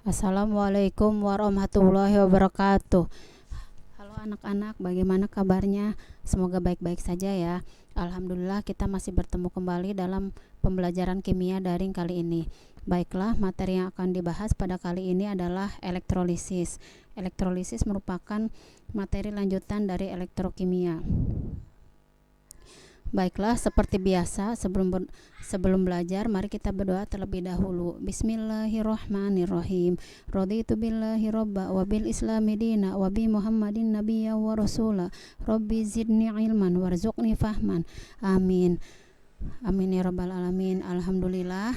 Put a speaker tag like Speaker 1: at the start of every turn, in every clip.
Speaker 1: Assalamualaikum warahmatullahi wabarakatuh. Halo anak-anak, bagaimana kabarnya? Semoga baik-baik saja ya. Alhamdulillah kita masih bertemu kembali dalam pembelajaran kimia daring kali ini. Baiklah, materi yang akan dibahas pada kali ini adalah elektrolisis. Elektrolisis merupakan materi lanjutan dari elektrokimia. Baiklah, seperti biasa sebelum belajar mari kita berdoa terlebih dahulu. Bismillahirrahmanirrahim. Raditu billahi robba wa bil islami dina wa bi Muhammadin nabiyya wa rasula. Rabbi zidni ilman warzuqni fahman. Amin. Amin ya rabbal alamin. Alhamdulillah.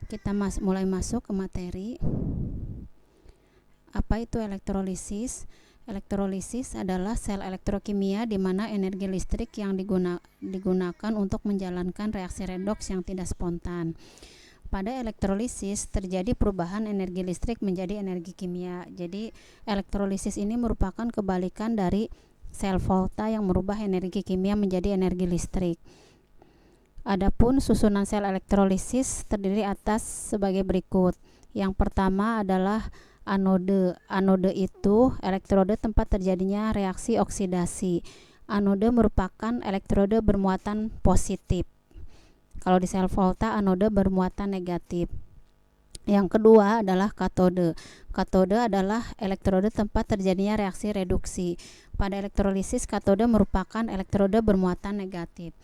Speaker 1: Kita mulai masuk ke materi. Apa itu elektrolisis? Elektrolisis adalah sel elektrokimia di mana energi listrik yang digunakan untuk menjalankan reaksi redoks yang tidak spontan. Pada elektrolisis terjadi perubahan energi listrik menjadi energi kimia. Jadi elektrolisis ini merupakan kebalikan dari sel volta yang merubah energi kimia menjadi energi listrik. Adapun susunan sel elektrolisis terdiri atas sebagai berikut. Yang pertama adalah anode. Anode itu elektrode tempat terjadinya reaksi oksidasi. Anode merupakan elektrode bermuatan positif. Kalau di sel volta anode bermuatan negatif. Yang kedua adalah katode. Katode adalah elektrode tempat terjadinya reaksi reduksi. Pada elektrolisis katode merupakan elektrode bermuatan negatif.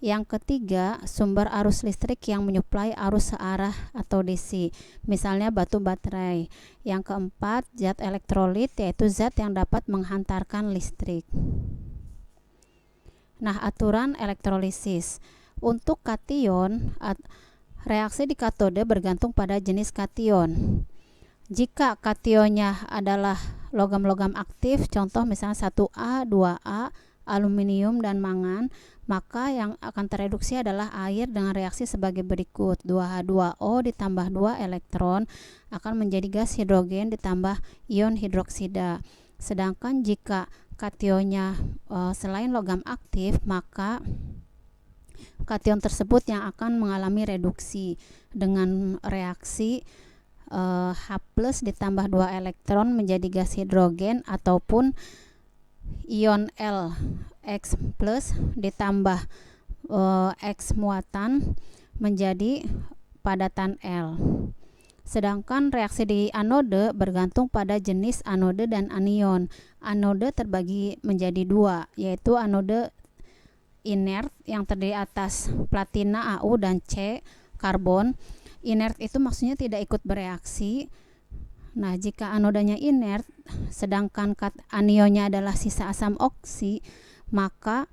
Speaker 1: Yang ketiga, sumber arus listrik yang menyuplai arus searah atau DC, misalnya batu baterai. Yang keempat, zat elektrolit, yaitu zat yang dapat menghantarkan listrik. Nah, aturan elektrolisis. Untuk kation, reaksi di katode bergantung pada jenis kation. Jika kationnya adalah logam-logam aktif, contoh misalnya 1A, 2A, aluminium dan mangan, maka yang akan tereduksi adalah air dengan reaksi sebagai berikut. 2H2O ditambah 2 elektron akan menjadi gas hidrogen ditambah ion hidroksida. Sedangkan jika kationnya selain logam aktif, maka kation tersebut yang akan mengalami reduksi dengan reaksi H+ ditambah 2 elektron menjadi gas hidrogen, ataupun ion L X+ ditambah X muatan menjadi padatan L. Sedangkan reaksi di anode bergantung pada jenis anode dan anion. Anode terbagi menjadi dua, yaitu anode inert yang terdiri atas platina Au dan C karbon. Inert itu maksudnya tidak ikut bereaksi. Nah, jika anodanya inert sedangkan anionnya adalah sisa asam oksi, maka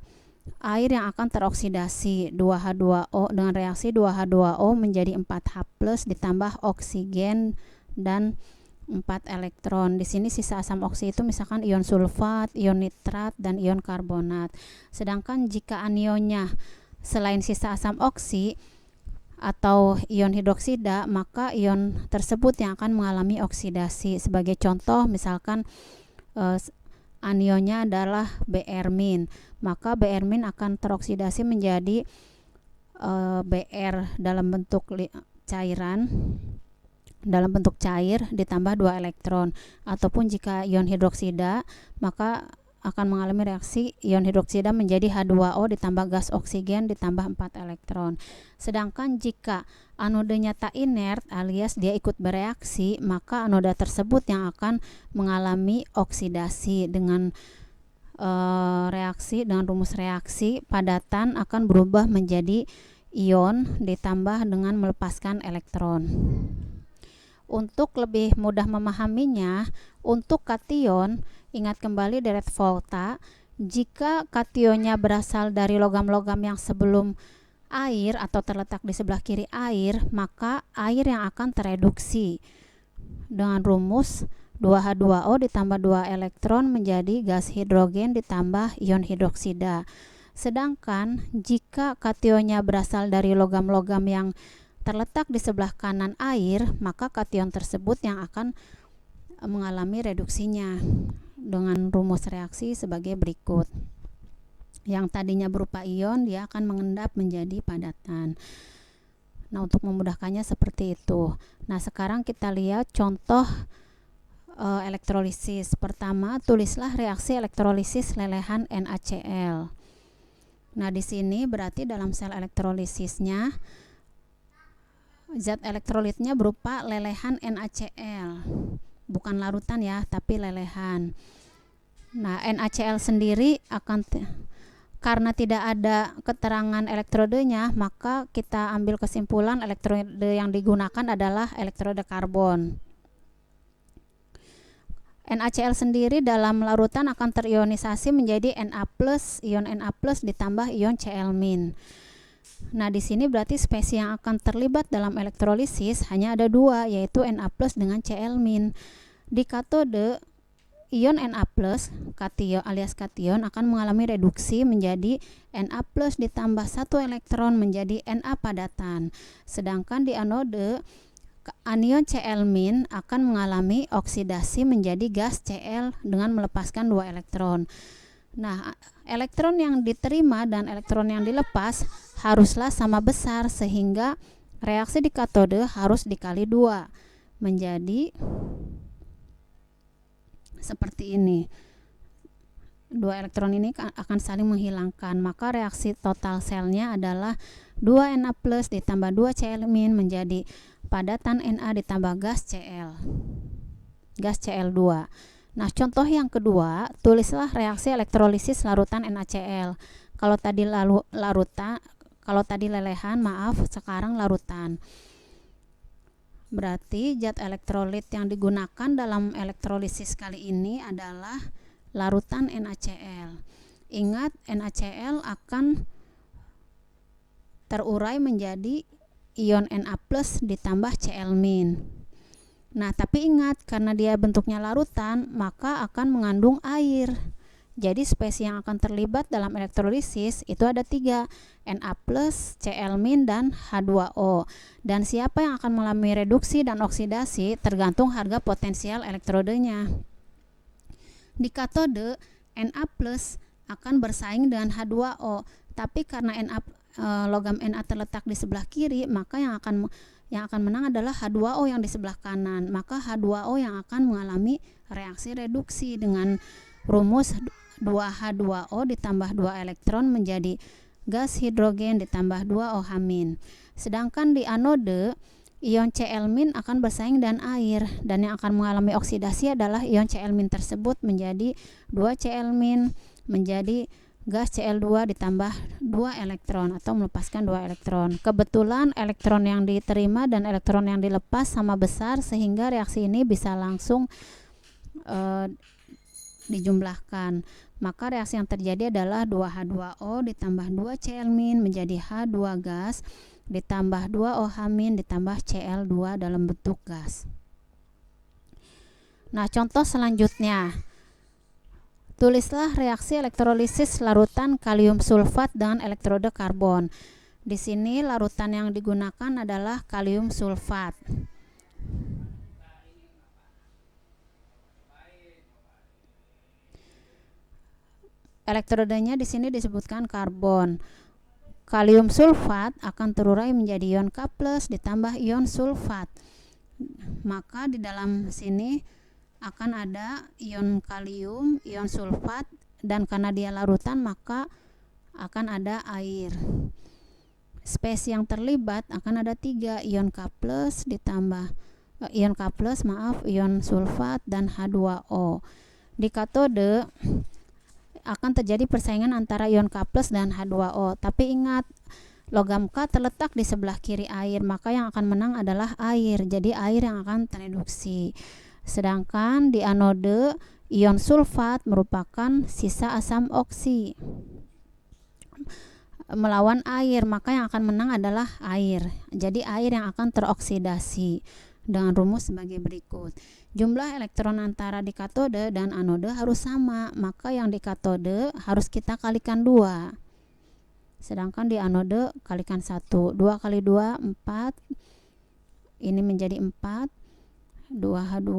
Speaker 1: air yang akan teroksidasi 2H2O dengan reaksi 2H2O menjadi 4H+ ditambah oksigen dan 4 elektron. Di sini sisa asam oksi itu misalkan ion sulfat, ion nitrat, dan ion karbonat. Sedangkan jika anionnya selain sisa asam oksi atau ion hidroksida, maka ion tersebut yang akan mengalami oksidasi. Sebagai contoh misalkan anionnya adalah Br-, maka Br- akan teroksidasi menjadi Br dalam bentuk cairan, dalam bentuk cair ditambah 2 elektron. Ataupun jika ion hidroksida, maka akan mengalami reaksi ion hidroksida menjadi H2O ditambah gas oksigen ditambah 4 elektron. Sedangkan jika anodenya tak inert alias dia ikut bereaksi, maka anoda tersebut yang akan mengalami oksidasi dengan reaksi dengan rumus reaksi padatan akan berubah menjadi ion ditambah dengan melepaskan elektron. Untuk lebih mudah memahaminya, untuk kation, ingat kembali deret volta, jika kationnya berasal dari logam-logam yang sebelum air atau terletak di sebelah kiri air, maka air yang akan tereduksi dengan rumus 2H2O ditambah 2 elektron menjadi gas hidrogen ditambah ion hidroksida. Sedangkan jika kationnya berasal dari logam-logam yang terletak di sebelah kanan air, maka kation tersebut yang akan mengalami reduksinya dengan rumus reaksi sebagai berikut. Yang tadinya berupa ion, dia akan mengendap menjadi padatan. Nah, untuk memudahkannya seperti itu. Nah, sekarang kita lihat contoh elektrolisis. Pertama, tulislah reaksi elektrolisis lelehan NaCl. Nah, di sini berarti dalam sel elektrolisisnya zat elektrolitnya berupa lelehan NaCl. Bukan larutan ya, tapi lelehan. Nah, NaCl sendiri karena tidak ada keterangan elektrodenya, maka kita ambil kesimpulan elektrode yang digunakan adalah elektrode karbon. NaCl sendiri dalam larutan akan terionisasi menjadi Na+, ion Na+ ditambah ion Cl-. Nah, di sini berarti spesies yang akan terlibat dalam elektrolisis hanya ada dua, yaitu Na+ dengan Cl-. Di katode, ion Na+, kation alias kation akan mengalami reduksi menjadi Na+ ditambah 1 elektron menjadi Na padatan. Sedangkan di anode, anion Cl- akan mengalami oksidasi menjadi gas Cl dengan melepaskan 2 elektron. Nah, elektron yang diterima dan elektron yang dilepas haruslah sama besar, sehingga reaksi di katode harus dikali 2 menjadi seperti ini. 2 elektron ini akan saling menghilangkan, maka reaksi total selnya adalah 2 Na+ ditambah 2 Cl- menjadi padatan Na ditambah gas Cl, gas Cl2. Nah, contoh yang kedua, tulislah reaksi elektrolisis larutan NaCl. Kalau tadi lelehan, sekarang larutan. Berarti zat elektrolit yang digunakan dalam elektrolisis kali ini adalah larutan NaCl. Ingat, NaCl akan terurai menjadi ion Na+ ditambah Cl-. Nah, tapi ingat, karena dia bentuknya larutan, maka akan mengandung air. Jadi spesies yang akan terlibat dalam elektrolisis itu ada 3, Na+, Cl- dan H2O. Dan siapa yang akan mengalami reduksi dan oksidasi tergantung harga potensial elektrodenya. Di katode, Na+ akan bersaing dengan H2O, tapi karena logam Na terletak di sebelah kiri, maka yang akan menang adalah H2O yang di sebelah kanan. Maka H2O yang akan mengalami reaksi reduksi dengan rumus 2H2O ditambah 2 elektron menjadi gas hidrogen ditambah 2 OH-. Sedangkan di anode, ion Cl- akan bersaing dengan air, dan yang akan mengalami oksidasi adalah ion Cl- tersebut menjadi 2 Cl- menjadi gas Cl2 ditambah 2 elektron atau melepaskan 2 elektron. Kebetulan elektron yang diterima dan elektron yang dilepas sama besar, sehingga reaksi ini bisa langsung dijumlahkan. Maka reaksi yang terjadi adalah 2H2O ditambah 2 Cl- menjadi H2 gas ditambah 2 OH- ditambah Cl2 dalam bentuk gas. Nah, contoh selanjutnya, tulislah reaksi elektrolisis larutan kalium sulfat dengan elektrode karbon. Di sini larutan yang digunakan adalah kalium sulfat. Elektrodenya di sini disebutkan karbon. Kalium sulfat akan terurai menjadi ion K+ ditambah ion sulfat. Maka di dalam sini akan ada ion kalium, ion sulfat, dan karena dia larutan maka akan ada air. Spesies yang terlibat akan ada 3, ion K+ ditambah ion sulfat dan H2O. Di katode akan terjadi persaingan antara ion K+ dan H2O. Tapi ingat, logam K terletak di sebelah kiri air, maka yang akan menang adalah air. Jadi air yang akan tereduksi. Sedangkan di anode, ion sulfat merupakan sisa asam oksi melawan air, maka yang akan menang adalah air. Jadi air yang akan teroksidasi dengan rumus sebagai berikut. Jumlah elektron antara di katode dan anode harus sama, maka yang di katode harus kita kalikan 2. Sedangkan di anode kalikan 1. 2 kali 2 4. Ini menjadi 4, 2H2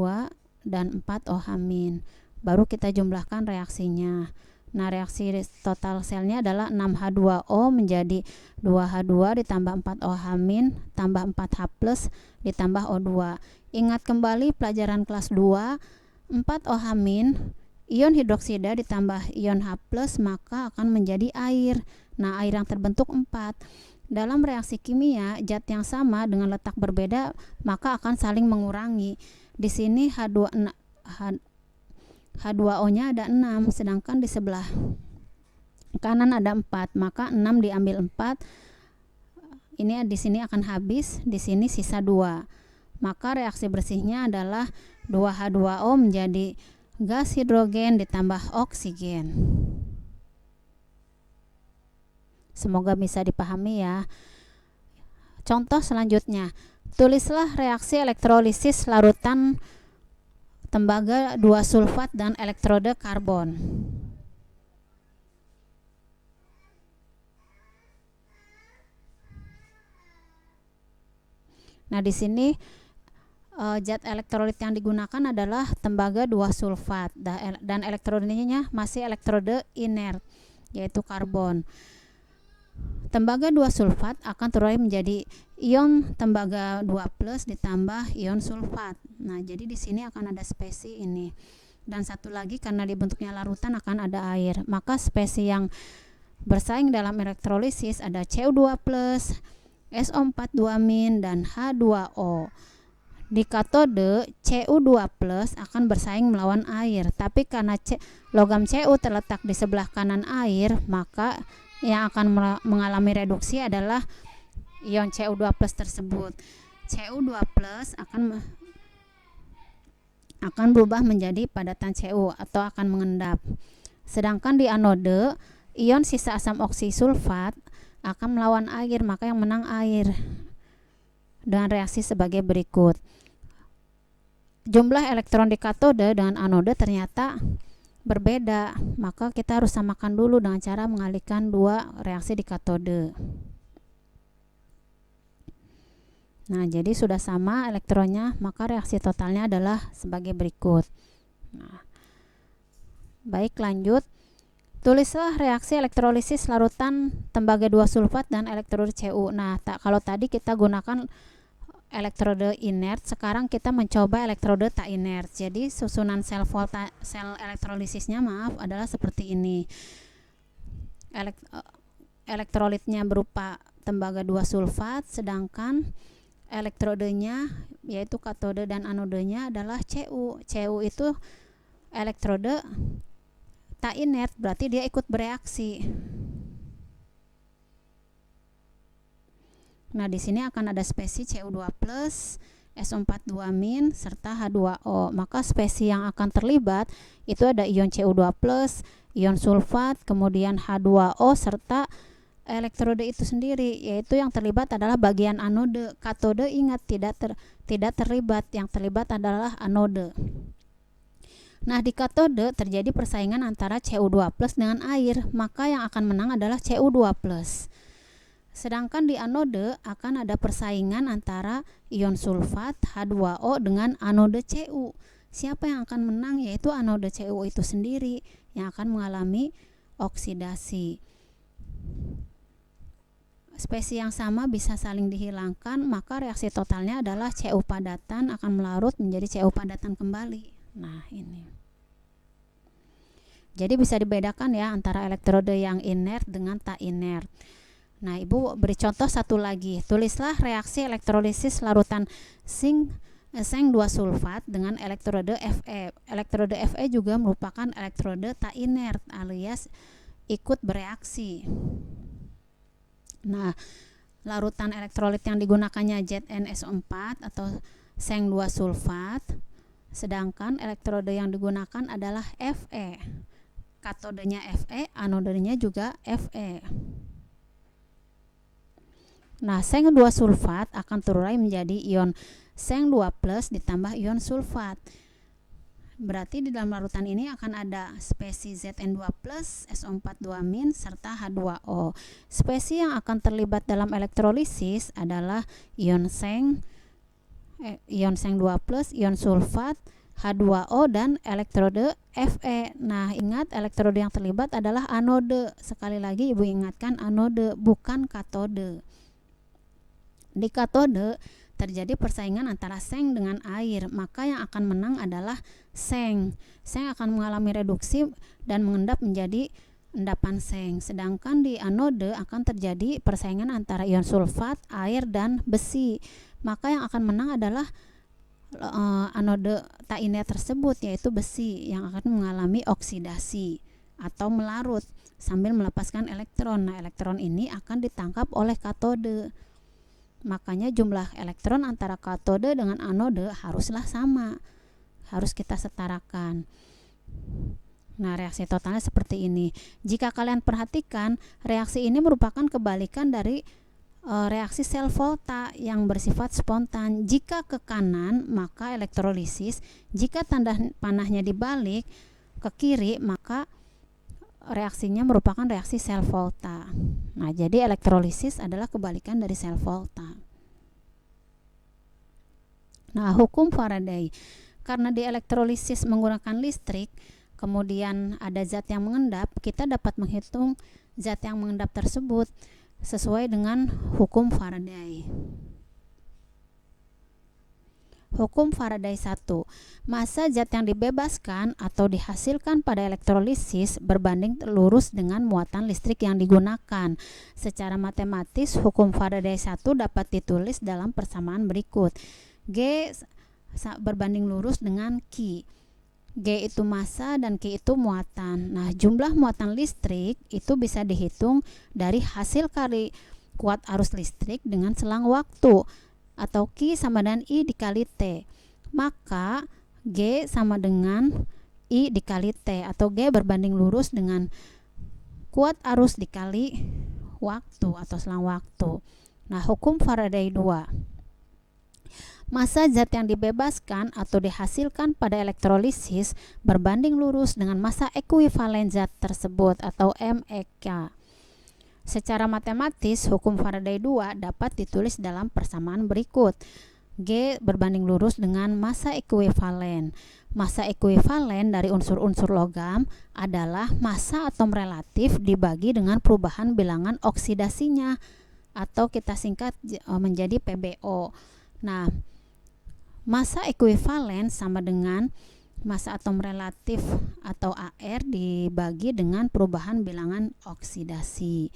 Speaker 1: dan 4 OH-. Baru kita jumlahkan reaksinya. Nah, reaksi total selnya adalah 6H2O menjadi 2H2 ditambah 4OH- tambah 4H+ ditambah O2. Ingat kembali pelajaran kelas 2, 4OH- ion hidroksida ditambah ion H+ maka akan menjadi air. Nah, air yang terbentuk 4. Dalam reaksi kimia, zat yang sama dengan letak berbeda maka akan saling mengurangi. Di sini H2O-nya ada 6, sedangkan di sebelah kanan ada 4, maka 6 diambil 4. Ini di sini akan habis, di sini sisa 2. Maka reaksi bersihnya adalah 2H2O menjadi gas hidrogen ditambah oksigen. Semoga bisa dipahami ya. Contoh selanjutnya, tulislah reaksi elektrolisis larutan tembaga 2 sulfat dan elektroda karbon. Nah, di sini zat elektrolit yang digunakan adalah tembaga 2 sulfat dan elektrodanya masih elektroda inert yaitu karbon. Tembaga 2 sulfat akan terurai menjadi ion tembaga 2+ ditambah ion sulfat. Nah, jadi di sini akan ada spesi ini. Dan satu lagi karena dibentuknya larutan akan ada air. Maka spesi yang bersaing dalam elektrolisis ada Cu2+, SO42- dan H2O. Di katode, Cu2+ akan bersaing melawan air, tapi karena logam Cu terletak di sebelah kanan air, maka yang akan mengalami reduksi adalah ion Cu2+ tersebut. Cu2+ akan berubah menjadi padatan Cu atau akan mengendap. Sedangkan di anode, ion sisa asam oksisulfat akan melawan air, maka yang menang air. Dengan reaksi sebagai berikut. Jumlah elektron di katode dengan anode ternyata berbeda, maka kita harus samakan dulu dengan cara mengalihkan dua reaksi di katode. Nah, jadi sudah sama elektronnya, maka reaksi totalnya adalah sebagai berikut. Nah, baik, lanjut. Tulislah reaksi elektrolisis larutan tembaga 2 sulfat dan elektroda Cu. Nah, kalau tadi kita gunakan elektroda inert, sekarang kita mencoba elektroda tak inert. Jadi susunan sel elektrolisisnya adalah seperti ini. Elektrolitnya berupa tembaga 2 sulfat, sedangkan elektrodenya yaitu katode dan anodenya adalah Cu. Cu itu elektroda tak inert, berarti dia ikut bereaksi. Nah, di sini akan ada spesi Cu2+, SO42- serta H2O. Maka spesi yang akan terlibat itu ada ion Cu2+, ion sulfat, kemudian H2O serta elektroda itu sendiri, yaitu yang terlibat adalah bagian anode. Katode ingat tidak terlibat, yang terlibat adalah anode. Nah, di katode terjadi persaingan antara Cu2+ dengan air, maka yang akan menang adalah Cu2+. Sedangkan di anode akan ada persaingan antara ion sulfat H2O dengan anode Cu. Siapa yang akan menang? Yaitu anode Cu itu sendiri yang akan mengalami oksidasi. Spesi yang sama bisa saling dihilangkan, maka reaksi totalnya adalah Cu padatan akan melarut menjadi Cu padatan kembali. Nah, ini. Jadi bisa dibedakan ya antara elektroda yang inert dengan tak inert. Nah, Ibu beri contoh satu lagi. Tulislah reaksi elektrolisis larutan seng 2 sulfat dengan elektroda Fe. Elektroda Fe juga merupakan elektroda tak inert alias ikut bereaksi. Nah, larutan elektrolit yang digunakannya ZnSO4 atau seng 2 sulfat, sedangkan elektroda yang digunakan adalah Fe. Katodenya Fe, anodenya juga Fe. Nah, seng 2 sulfat akan terurai menjadi ion seng 2+ ditambah ion sulfat. Berarti di dalam larutan ini akan ada spesi Zn2+, SO42- serta H2O. Spesi yang akan terlibat dalam elektrolisis adalah ion seng 2+, ion sulfat, H2O dan elektrode Fe. Nah, ingat elektrode yang terlibat adalah anode. Sekali lagi Ibu ingatkan anode, bukan katode. Di katode terjadi persaingan antara seng dengan air, maka yang akan menang adalah seng. Seng akan mengalami reduksi dan mengendap menjadi endapan seng. Sedangkan di anode akan terjadi persaingan antara ion sulfat, air, dan besi. Maka yang akan menang adalah anode tainya tersebut, yaitu besi, yang akan mengalami oksidasi atau melarut sambil melepaskan elektron. Nah, elektron ini akan ditangkap oleh katode. Makanya jumlah elektron antara katode dengan anode haruslah sama, harus kita setarakan. Nah, reaksi totalnya seperti ini. Jika kalian perhatikan, reaksi ini merupakan kebalikan dari reaksi sel volta yang bersifat spontan. Jika ke kanan maka elektrolisis, jika tanda panahnya dibalik ke kiri maka reaksinya merupakan reaksi sel volta. Nah, jadi elektrolisis adalah kebalikan dari sel volta. Nah, hukum Faraday. Karena di elektrolisis menggunakan listrik, kemudian ada zat yang mengendap, kita dapat menghitung zat yang mengendap tersebut sesuai dengan hukum Faraday. Hukum Faraday 1. Massa zat yang dibebaskan atau dihasilkan pada elektrolisis berbanding lurus dengan muatan listrik yang digunakan. Secara matematis, hukum Faraday 1 dapat ditulis dalam persamaan berikut. G berbanding lurus dengan Q. G itu massa dan Q itu muatan. Nah, jumlah muatan listrik itu bisa dihitung dari hasil kali kuat arus listrik dengan selang waktu, atau Q sama dengan I dikali T. Maka G sama dengan I dikali T, atau G berbanding lurus dengan kuat arus dikali waktu atau selang waktu. Nah, hukum Faraday 2. Massa zat yang dibebaskan atau dihasilkan pada elektrolisis berbanding lurus dengan massa ekuivalen zat tersebut atau MEK. Secara matematis, hukum Faraday 2 dapat ditulis dalam persamaan berikut. G berbanding lurus dengan massa ekuivalen. Massa ekuivalen dari unsur-unsur logam adalah massa atom relatif dibagi dengan perubahan bilangan oksidasinya, atau kita singkat menjadi PbO. Nah, massa ekuivalen sama dengan massa atom relatif atau AR dibagi dengan perubahan bilangan oksidasi.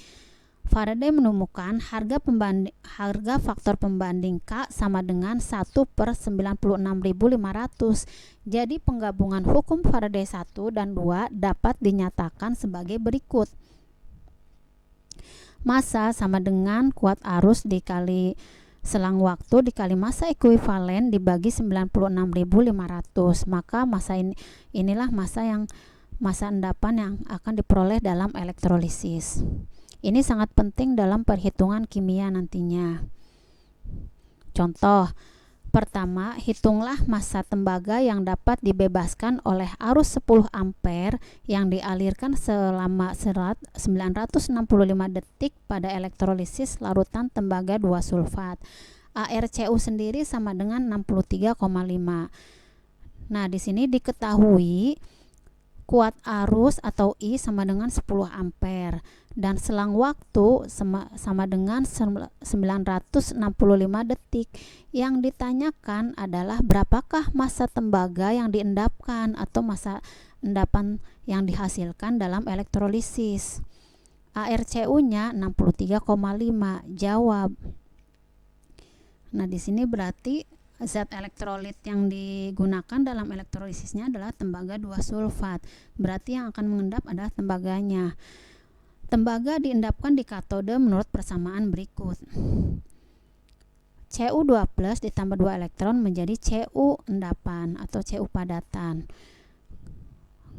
Speaker 1: Faraday menemukan harga faktor pembanding K sama dengan 1/96.500. Jadi penggabungan hukum Faraday 1 dan 2 dapat dinyatakan sebagai berikut. Massa sama dengan kuat arus dikali selang waktu dikali massa ekuivalen dibagi 96.500. Maka massa inilah massa endapan yang akan diperoleh dalam elektrolisis. Ini sangat penting dalam perhitungan kimia nantinya. Contoh pertama, hitunglah massa tembaga yang dapat dibebaskan oleh arus 10 ampere yang dialirkan selama 965 detik pada elektrolisis larutan tembaga 2 sulfat. ArCu sendiri sama dengan 63,5. Nah, di sini diketahui kuat arus atau I sama dengan 10 ampere dan selang waktu sama dengan 965 detik. Yang ditanyakan adalah berapakah massa tembaga yang diendapkan atau massa endapan yang dihasilkan dalam elektrolisis. ArCu-nya 63,5. Jawab. Nah, di sini berarti zat elektrolit yang digunakan dalam elektrolisisnya adalah tembaga 2 sulfat. Berarti yang akan mengendap adalah tembaganya. Tembaga diendapkan di katode menurut persamaan berikut. Cu2+ ditambah 2 elektron menjadi Cu endapan atau Cu padatan.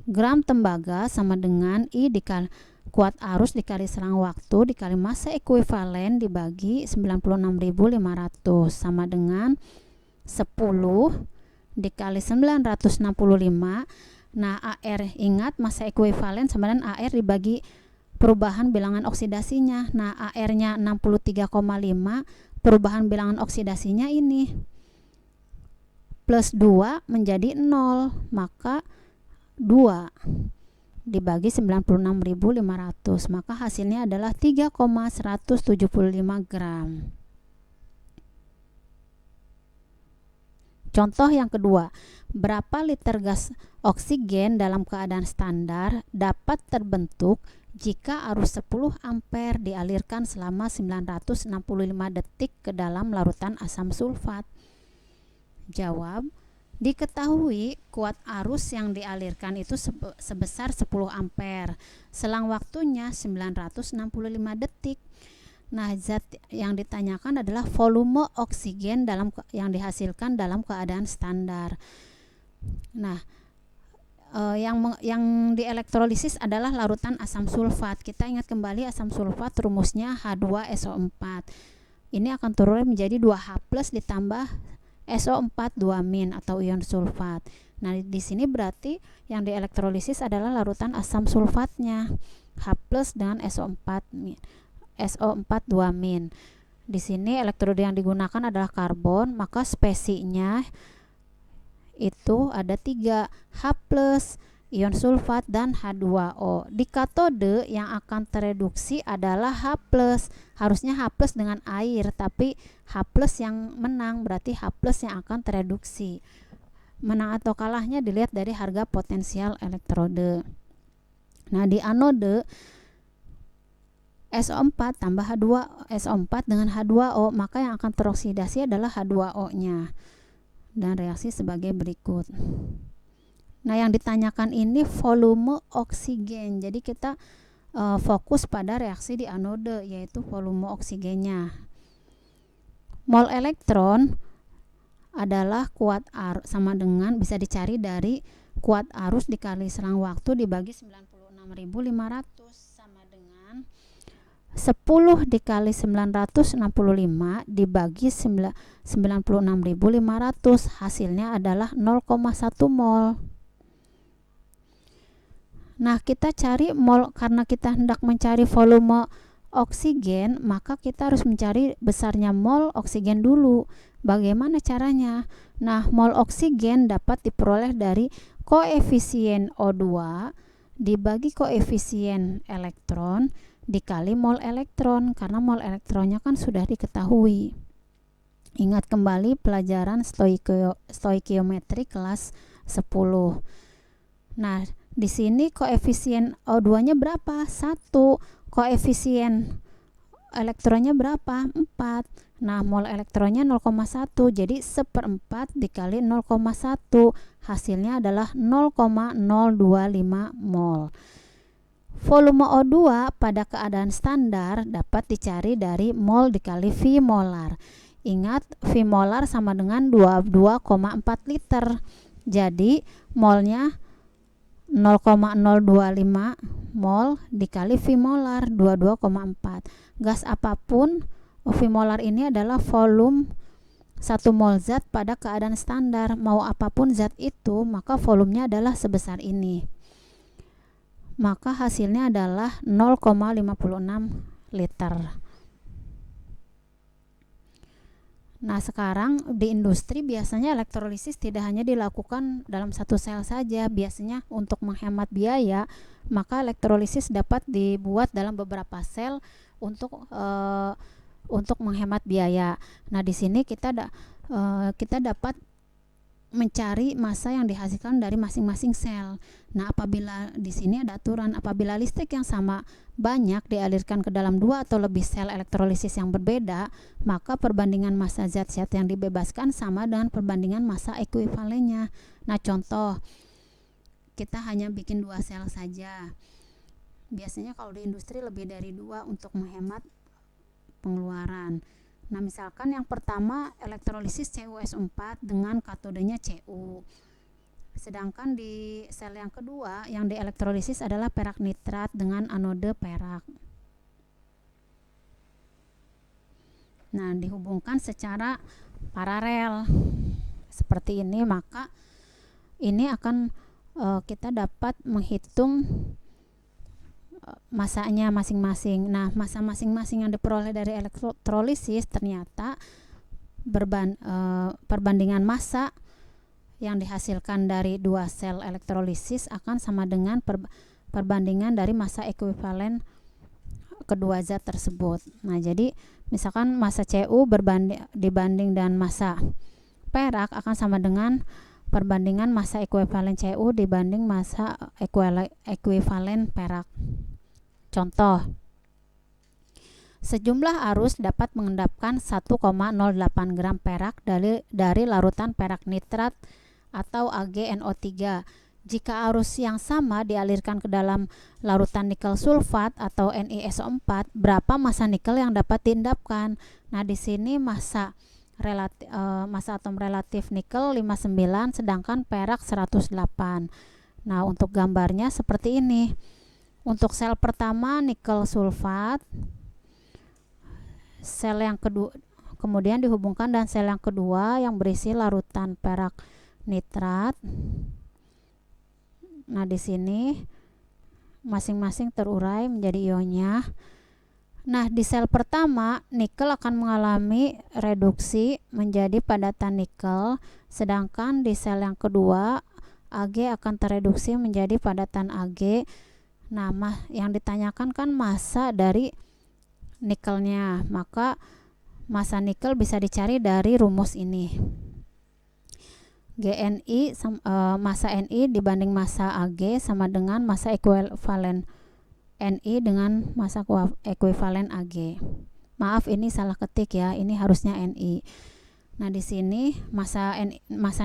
Speaker 1: Gram tembaga sama dengan I dikali kuat arus dikali selang waktu dikali massa ekuivalen dibagi 96.500 sama dengan 10 dikali 965. Nah, AR ingat massa ekuivalen sama dengan AR dibagi perubahan bilangan oksidasinya. Nah, AR-nya 63,5, perubahan bilangan oksidasinya ini plus 2 menjadi 0, maka 2 dibagi 96.500, maka hasilnya adalah 3,175 gram. Contoh yang kedua, berapa liter gas oksigen dalam keadaan standar dapat terbentuk jika arus 10 ampere dialirkan selama 965 detik ke dalam larutan asam sulfat? Jawab, diketahui kuat arus yang dialirkan itu sebesar 10 ampere. Selang waktunya 965 detik. Nah, zat yang ditanyakan adalah volume oksigen yang dihasilkan dalam keadaan standar. Nah, yang dielektrolisis adalah larutan asam sulfat. Kita ingat kembali asam sulfat rumusnya H2SO4. Ini akan turun menjadi 2H+ ditambah SO4 2- atau ion sulfat. Nah, di sini berarti yang dielektrolisis adalah larutan asam sulfatnya, H+ dengan SO4 2-. Di sini elektroda yang digunakan adalah karbon, maka spesinya itu ada 3, H+, ion sulfat, dan H2O. Di katode yang akan tereduksi adalah H+. Harusnya H+ dengan air, tapi H+ yang menang, berarti H+ yang akan tereduksi. Menang atau kalahnya dilihat dari harga potensial elektrode. Nah, di anode SO4 tambah SO4 dengan H2O, maka yang akan teroksidasi adalah H2O-nya. Dan reaksi sebagai berikut. Nah, yang ditanyakan ini volume oksigen. Jadi kita fokus pada reaksi di anode, yaitu volume oksigennya. Mol elektron adalah kuat arus, sama dengan bisa dicari dari kuat arus dikali selang waktu dibagi 96.500, sama dengan 10 dikali 965 dibagi 96.500, hasilnya adalah 0,1 mol. Nah, kita cari mol, karena kita hendak mencari volume oksigen, maka kita harus mencari besarnya mol oksigen dulu. Bagaimana caranya? Nah, mol oksigen dapat diperoleh dari koefisien O2 dibagi koefisien elektron dikali mol elektron, karena mol elektronnya kan sudah diketahui. Ingat kembali pelajaran stoikiometri kelas 10. Nah, di sini koefisien O2-nya berapa? 1. Koefisien elektronnya berapa? 4. Nah, mol elektronnya 0,1. Jadi 1/4 dikali 0,1. Hasilnya adalah 0,025 mol. Volume O2 pada keadaan standar dapat dicari dari mol dikali V molar. Ingat, V molar sama dengan 22,4 liter. Jadi molnya 0,025 mol dikali V molar 22,4. Gas apapun, V molar ini adalah volume 1 mol zat pada keadaan standar. Mau apapun zat itu, maka volumenya adalah sebesar ini. Maka hasilnya adalah 0,56 liter. Nah, sekarang di industri biasanya elektrolisis tidak hanya dilakukan dalam satu sel saja. Biasanya untuk menghemat biaya, maka elektrolisis dapat dibuat dalam beberapa sel untuk menghemat biaya. Nah, di sini kita dapat mencari massa yang dihasilkan dari masing-masing sel. Nah, apabila di sini ada aturan, apabila listrik yang sama banyak dialirkan ke dalam 2 atau lebih sel elektrolisis yang berbeda, maka perbandingan massa zat-zat yang dibebaskan sama dengan perbandingan massa ekuivalennya. Nah, contoh, kita hanya bikin 2 sel saja. Biasanya kalau di industri lebih dari 2 untuk menghemat pengeluaran. Nah, misalkan yang pertama elektrolisis CuSO4 dengan katodenya Cu. Sedangkan di sel yang kedua yang dielektrolisis adalah perak nitrat dengan anode perak. Nah, dihubungkan secara paralel seperti ini, maka ini akan kita dapat menghitung masanya masing-masing. Nah, massa masing-masing yang diperoleh dari elektrolisis ternyata perbandingan massa yang dihasilkan dari dua sel elektrolisis akan sama dengan perbandingan dari massa ekuivalen kedua zat tersebut. Nah, jadi misalkan massa Cu dibanding dan massa perak akan sama dengan perbandingan massa ekuivalen Cu dibanding massa ekuivalen perak. Contoh, sejumlah arus dapat mengendapkan 1,08 gram perak dari larutan perak nitrat atau AgNO3. Jika arus yang sama dialirkan ke dalam larutan nikel sulfat atau NiSO4, berapa massa nikel yang dapat diendapkan? Nah, di sini massa atom relatif nikel 59 sedangkan perak 108. Nah, untuk gambarnya seperti ini. Untuk sel pertama nikel sulfat, sel yang kedua kemudian dihubungkan dan sel yang kedua yang berisi larutan perak nitrat. Nah, di sini masing-masing terurai menjadi ionnya. Nah, di sel pertama nikel akan mengalami reduksi menjadi padatan nikel, sedangkan di sel yang kedua Ag akan tereduksi menjadi padatan Ag. Nah, yang ditanyakan kan massa dari nikelnya, maka massa nikel bisa dicari dari rumus ini. GNI massa Ni dibanding massa Ag sama dengan massa ekuivalen Ni dengan massa ekuivalen Ag. Maaf, ini salah ketik ya, ini harusnya Ni. Nah, di sini massa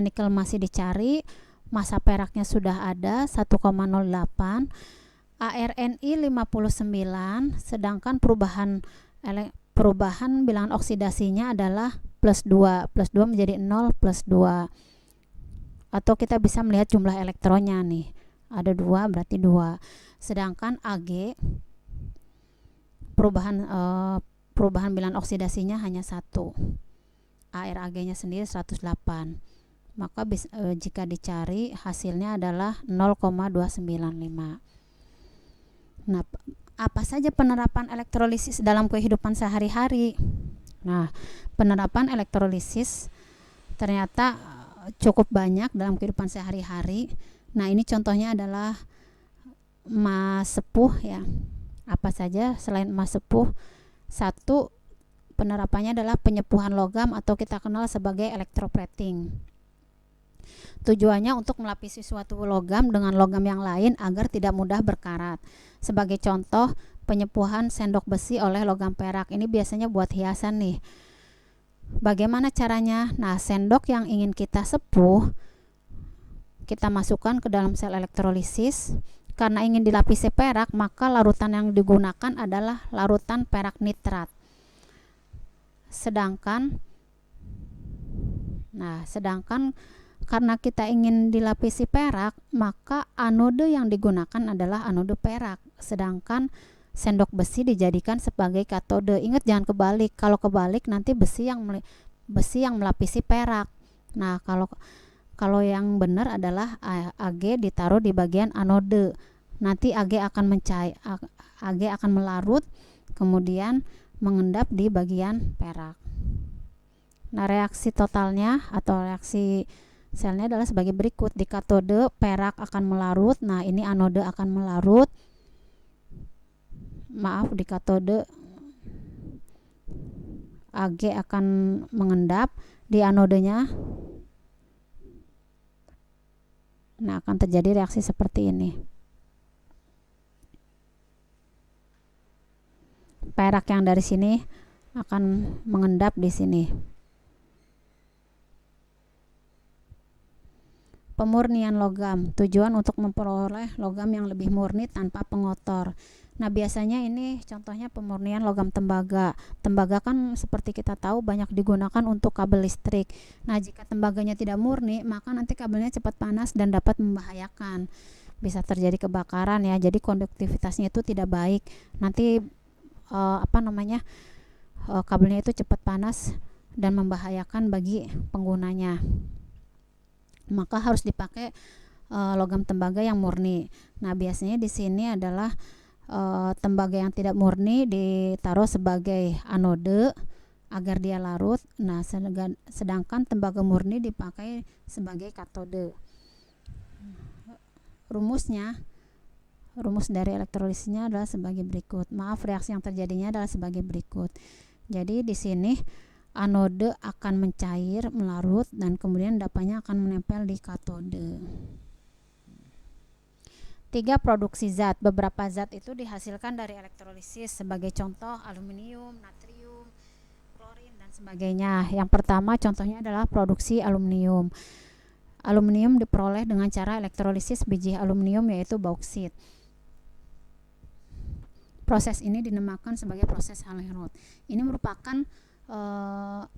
Speaker 1: nikel masih dicari, massa peraknya sudah ada 1,08, ArNi 59, sedangkan perubahan bilangan oksidasinya adalah plus 2 menjadi 0 plus 2. Atau kita bisa melihat jumlah elektronnya nih, ada 2 berarti 2. Sedangkan Ag perubahan bilangan oksidasinya hanya 1. ArAg-nya sendiri 108. Maka jika dicari hasilnya adalah 0,295. Nah, apa saja penerapan elektrolisis dalam kehidupan sehari-hari? Nah, penerapan elektrolisis ternyata cukup banyak dalam kehidupan sehari-hari. Nah, ini contohnya adalah emas sepuh ya. Apa saja selain emas sepuh? 1, penerapannya adalah penyepuhan logam atau kita kenal sebagai electroplating. Tujuannya untuk melapisi suatu logam dengan logam yang lain agar tidak mudah berkarat. Sebagai contoh, penyepuhan sendok besi oleh logam perak. Ini biasanya buat hiasan nih. Bagaimana caranya? Nah, sendok yang ingin kita sepuh, kita masukkan ke dalam sel elektrolisis. Karena ingin dilapisi perak, maka larutan yang digunakan adalah larutan perak nitrat. Sedangkan karena kita ingin dilapisi perak, maka anode yang digunakan adalah anode perak. Sedangkan sendok besi dijadikan sebagai katode. Ingat, jangan kebalik. Kalau kebalik nanti besi yang melapisi perak. Nah, kalau yang benar adalah Ag ditaruh di bagian anode. Nanti Ag akan melarut kemudian mengendap di bagian perak. Nah, reaksi totalnya atau reaksi selnya adalah sebagai berikut. Di katode perak akan melarut. Nah, ini anode akan melarut. Maaf, di katode Ag akan mengendap di anodenya. Nah, akan terjadi reaksi seperti ini. Perak yang dari sini akan mengendap di sini. Pemurnian logam, tujuan untuk memperoleh logam yang lebih murni tanpa pengotor. Nah, biasanya ini contohnya pemurnian logam tembaga. Tembaga kan seperti kita tahu banyak digunakan untuk kabel listrik. Nah, jika tembaganya tidak murni, maka nanti kabelnya cepat panas dan dapat membahayakan. Bisa terjadi kebakaran ya. Jadi konduktivitasnya itu tidak baik. Nanti kabelnya itu cepat panas dan membahayakan bagi penggunanya. Maka harus dipakai logam tembaga yang murni. Nah, biasanya di sini adalah tembaga yang tidak murni ditaruh sebagai anode agar dia larut. Nah, sedangkan tembaga murni dipakai sebagai katode. Rumus dari elektrolisisnya adalah sebagai berikut. Reaksi yang terjadinya adalah sebagai berikut. Jadi di sini anode akan mencair, melarut, dan kemudian endapannya akan menempel di katode. 3. Produksi zat. Beberapa zat itu dihasilkan dari elektrolisis, sebagai contoh aluminium, natrium, klorin, dan sebagainya. Yang pertama contohnya adalah produksi aluminium. Aluminium diperoleh dengan cara elektrolisis biji aluminium, yaitu bauksit. Proses ini dinamakan sebagai proses Hall-Héroult. Ini merupakan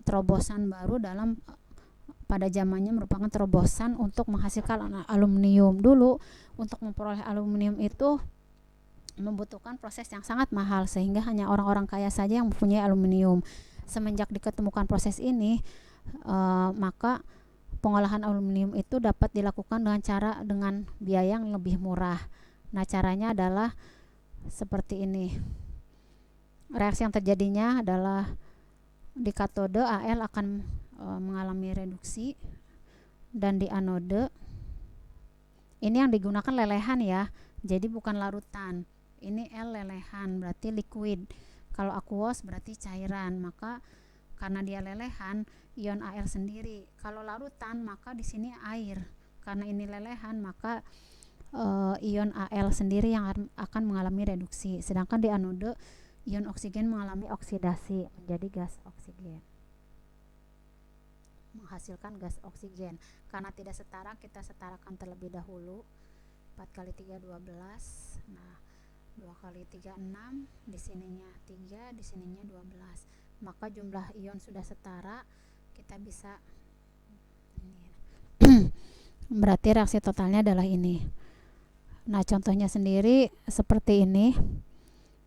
Speaker 1: terobosan baru pada zamannya, merupakan terobosan untuk menghasilkan aluminium. Dulu untuk memperoleh aluminium itu membutuhkan proses yang sangat mahal, sehingga hanya orang-orang kaya saja yang mempunyai aluminium. Semenjak diketemukan proses ini, maka pengolahan aluminium itu dapat dilakukan dengan biaya yang lebih murah. Nah, caranya adalah seperti ini. Reaksi yang terjadinya adalah di katode Al akan mengalami reduksi, dan di anode ini yang digunakan lelehan ya, jadi bukan larutan. Ini L lelehan, berarti liquid. Kalau aqueous berarti cairan. Maka karena dia lelehan, ion Al sendiri. Kalau larutan maka di sini air. Karena ini lelehan, maka ion Al sendiri yang akan mengalami reduksi. Sedangkan di anode ion oksigen mengalami oksidasi menjadi gas oksigen, menghasilkan gas oksigen. Karena tidak setara, kita setarakan terlebih dahulu. 4 kali 3 12. Nah, 2 kali 3 6, di sininya 3, di sininya 12. Maka jumlah ion sudah setara, kita bisa ini. Berarti reaksi totalnya adalah ini. Nah, contohnya sendiri seperti ini.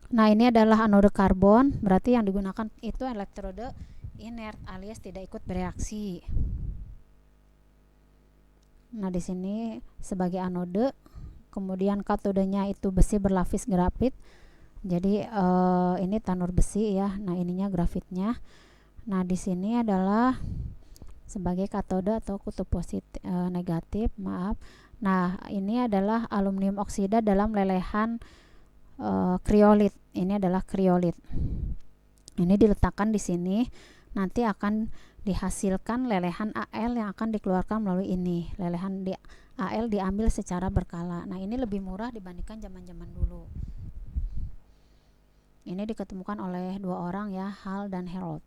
Speaker 1: Nah, ini adalah anode karbon, berarti yang digunakan itu elektrode inert alias tidak ikut bereaksi. Nah, di sini sebagai anode, kemudian katodenya itu besi berlapis grafit. Jadi ini tanur besi ya. Nah, ininya grafitnya. Nah, di sini adalah sebagai katode atau kutub positif negatif, maaf. Nah, ini adalah aluminium oksida dalam lelehan kriolit. Ini adalah kriolit. Ini diletakkan di sini, nanti akan dihasilkan lelehan Al yang akan dikeluarkan melalui ini. Lelehan Al diambil secara berkala. Nah, ini lebih murah dibandingkan zaman-zaman dulu. Ini diketemukan oleh 2 orang ya, Hall dan Héroult.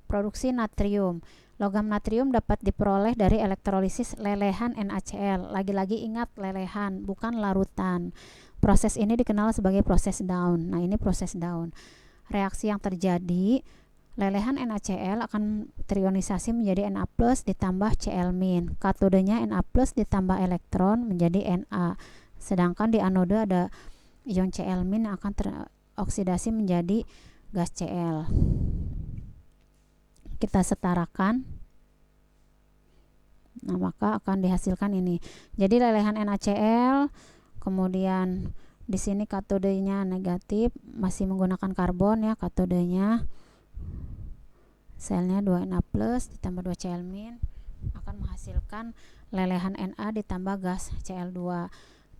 Speaker 1: Produksi natrium. Logam natrium dapat diperoleh dari elektrolisis lelehan NaCl. Lagi-lagi ingat lelehan, bukan larutan. Proses ini dikenal sebagai proses Down. Nah, ini proses Down. Reaksi yang terjadi, lelehan NaCl akan terionisasi menjadi Na+ ditambah Cl-. Katodenya Na+ ditambah elektron menjadi Na. Sedangkan di anode ada ion Cl- yang akan teroksidasi menjadi gas Cl. Kita setarakan. Nah, maka akan dihasilkan ini. Jadi lelehan NaCl, kemudian di sini katodenya negatif, masih menggunakan karbon ya katodenya. Selnya 2Na+ ditambah 2 Cl- akan menghasilkan lelehan Na ditambah gas Cl2.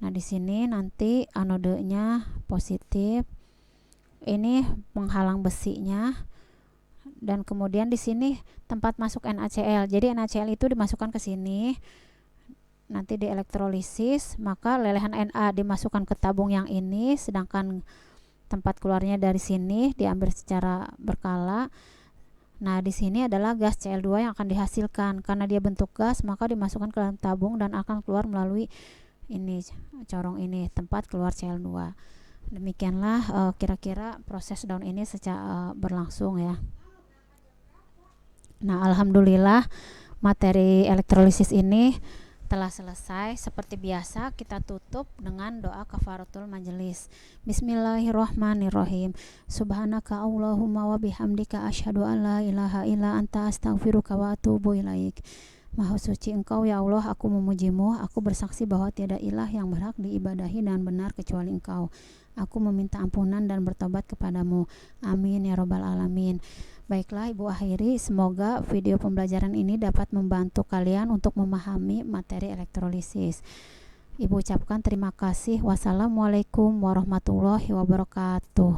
Speaker 1: Nah, di sini nanti anodenya positif. Ini penghalang besinya. Dan kemudian di sini tempat masuk NaCl. Jadi NaCl itu dimasukkan ke sini. Nanti dielektrolisis, maka lelehan Na dimasukkan ke tabung yang ini, sedangkan tempat keluarnya dari sini diambil secara berkala. Nah, di sini adalah gas Cl2 yang akan dihasilkan. Karena dia bentuk gas, maka dimasukkan ke dalam tabung dan akan keluar melalui ini, corong ini, tempat keluar Cl2. Demikianlah kira-kira proses Down ini secara berlangsung ya. Nah, alhamdulillah materi elektrolisis ini telah selesai. Seperti biasa kita tutup dengan doa kafaratul majelis. Bismillahirrahmanirrahim. Subhanaka Allahumma wa bihamdika asyhadu an la ilaha illa anta astaghfiruka wa atubu ilaik. Maha suci Engkau ya Allah, aku memujimu, aku bersaksi bahwa tiada ilah yang berhak diibadahi dan benar kecuali Engkau. Aku meminta ampunan dan bertobat kepadamu. Amin ya robbal alamin. Baiklah Ibu akhiri, semoga video pembelajaran ini dapat membantu kalian untuk memahami materi elektrolisis. Ibu ucapkan terima kasih. Wassalamualaikum warahmatullahi wabarakatuh.